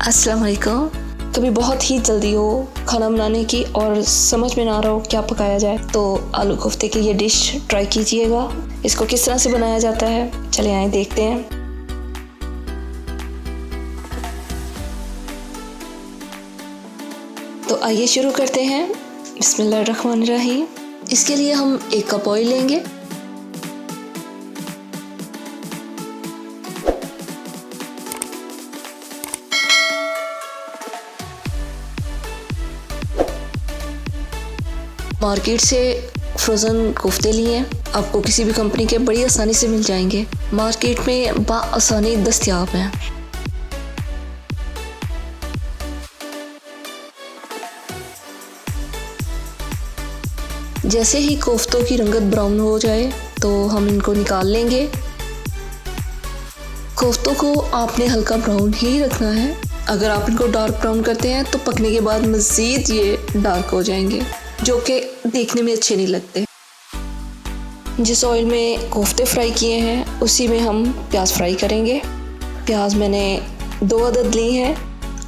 अस्सलाम वालेकुम। कभी बहुत ही जल्दी हो खाना बनाने की और समझ में ना आ रहा हो क्या पकाया जाए, तो आलू कोफ्ते की ये डिश ट्राई कीजिएगा। इसको किस तरह से बनाया जाता है, चले आए देखते हैं। तो आइए शुरू करते हैं। बिस्मिल्लाहिर्रहमानिर्रहीम। इसके लिए हम 1 कप ऑयल लेंगे। मार्केट से फ्रोज़न कोफ्ते लिए, आपको किसी भी कंपनी के बड़ी आसानी से मिल जाएंगे। मार्केट में बआसानी दस्तयाब हैं। जैसे ही कोफ्तों की रंगत ब्राउन हो जाए तो हम इनको निकाल लेंगे। कोफ्तों को आपने हल्का ब्राउन ही रखना है। अगर आप इनको डार्क ब्राउन करते हैं तो पकने के बाद मज़ीद ये डार्क हो जाएंगे, जो कि देखने में अच्छे नहीं लगते। जिस ऑयल में कोफ्ते फ्राई किए हैं उसी में हम प्याज फ्राई करेंगे। प्याज मैंने 2 अदद ली हैं।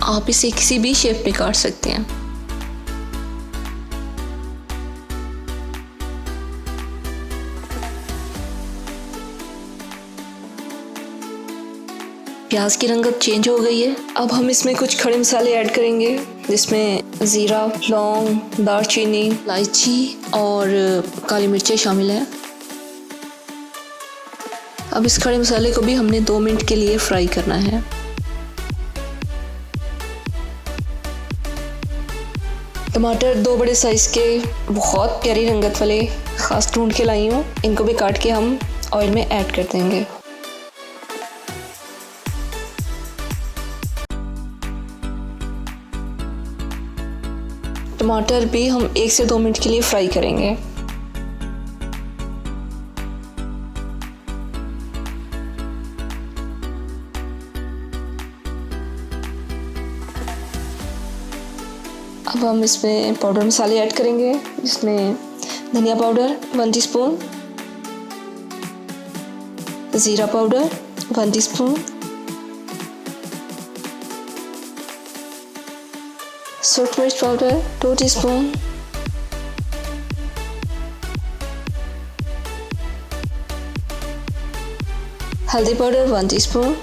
आप इसे किसी भी शेप में काट सकते हैं। प्याज की रंगत चेंज हो गई है। अब हम इसमें कुछ खड़े मसाले ऐड करेंगे, जिसमें ज़ीरा, लौंग, दालचीनी, इलायची और काली मिर्चें शामिल हैं। अब इस खड़े मसाले को भी हमने 2 मिनट के लिए फ्राई करना है। टमाटर 2 बड़े साइज़ के बहुत प्यारी रंगत वाले ख़ास ढूंढ के लाई हूँ। इनको भी काट के हम ऑयल में ऐड कर देंगे। टमाटर भी हम 1 से 2 मिनट के लिए फ्राई करेंगे। अब हम इसमें पाउडर मसाले ऐड करेंगे, जिसमें धनिया पाउडर 1 टीस्पून, ज़ीरा पाउडर 1 टीस्पून, सूरख मिर्च पाउडर 2 टीस्पून, हल्दी पाउडर 1 टीस्पून,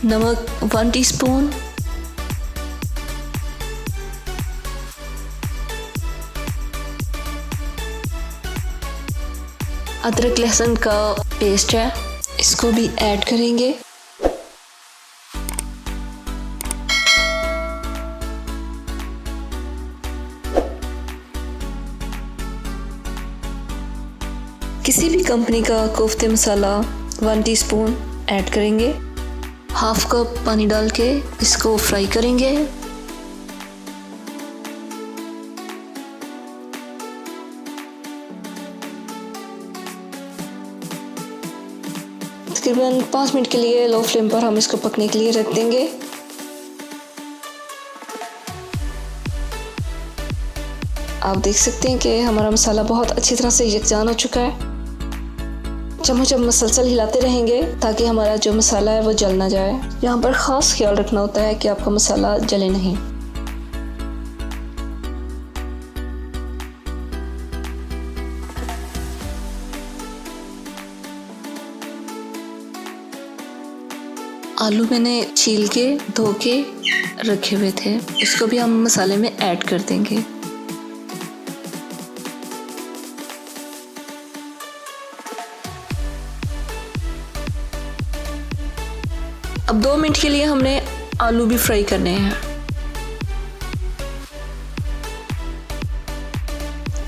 नमक 1 टीस्पून, अदरक लहसुन का पेस्ट है, इसको भी ऐड करेंगे। किसी भी कंपनी का कोफ्ते मसाला 1 टीस्पून ऐड करेंगे। हाफ कप पानी डाल के इसको फ्राई करेंगे। तकरीबन 5 मिनट के लिए लो फ्लेम पर हम इसको पकने के लिए रख देंगे। आप देख सकते हैं कि हमारा मसाला बहुत अच्छी तरह से यकजान हो चुका है। चम्मच अब मसलसल हिलाते रहेंगे ताकि हमारा जो मसाला है वो जल ना जाए। यहाँ पर ख़ास ख्याल रखना होता है कि आपका मसाला जले नहीं। आलू मैंने छील के धो के रखे हुए थे, इसको भी हम मसाले में ऐड कर देंगे। अब 2 मिनट के लिए हमने आलू भी फ्राई करने हैं।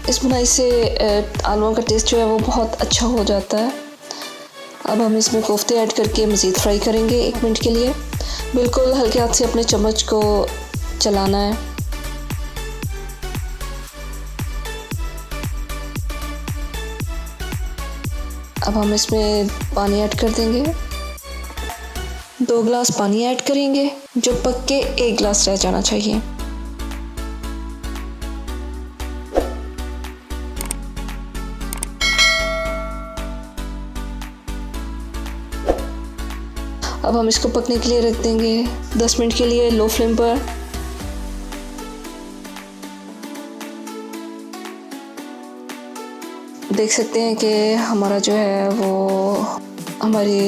इस बुनाई से आलूओं का टेस्ट जो है वो बहुत अच्छा हो जाता है। अब हम इसमें कोफ्ते ऐड करके मज़ीद फ्राई करेंगे 1 मिनट के लिए। बिल्कुल हल्के हाथ से अपने चम्मच को चलाना है। अब हम इसमें पानी ऐड कर देंगे। 2 गिलास पानी ऐड करेंगे, जो पक के 1 गिलास रह जाना चाहिए। अब हम इसको पकने के लिए रख देंगे 10 मिनट के लिए लो फ्लेम पर। देख सकते हैं कि हमारा जो है वो हमारे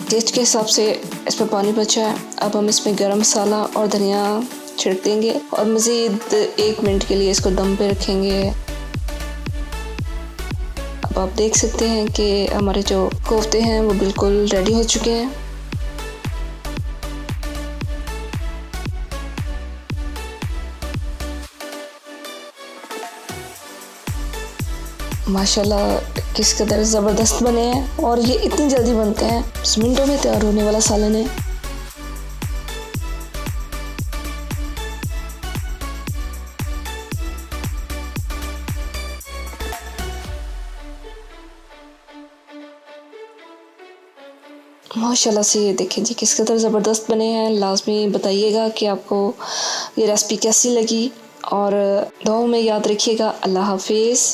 टेस्ट के हिसाब से इस पर पानी बचा है। अब हम इसमें गरम मसाला और धनिया छिड़क देंगे और मज़ीद 1 मिनट के लिए इसको दम पे रखेंगे। अब आप देख सकते हैं कि हमारे जो कोफ्ते हैं वो बिल्कुल रेडी हो चुके हैं। माशाल्लाह किस कदर ज़बरदस्त बने हैं और ये इतनी जल्दी बनते हैं, 10 मिनटों में तैयार होने वाला सालन है। माशाल्लाह से ये देखें जी किस कदर ज़बरदस्त बने हैं। लाजमी बताइएगा कि आपको ये रेसिपी कैसी लगी और दुआओं में याद रखिएगा। अल्लाह हाफिज़।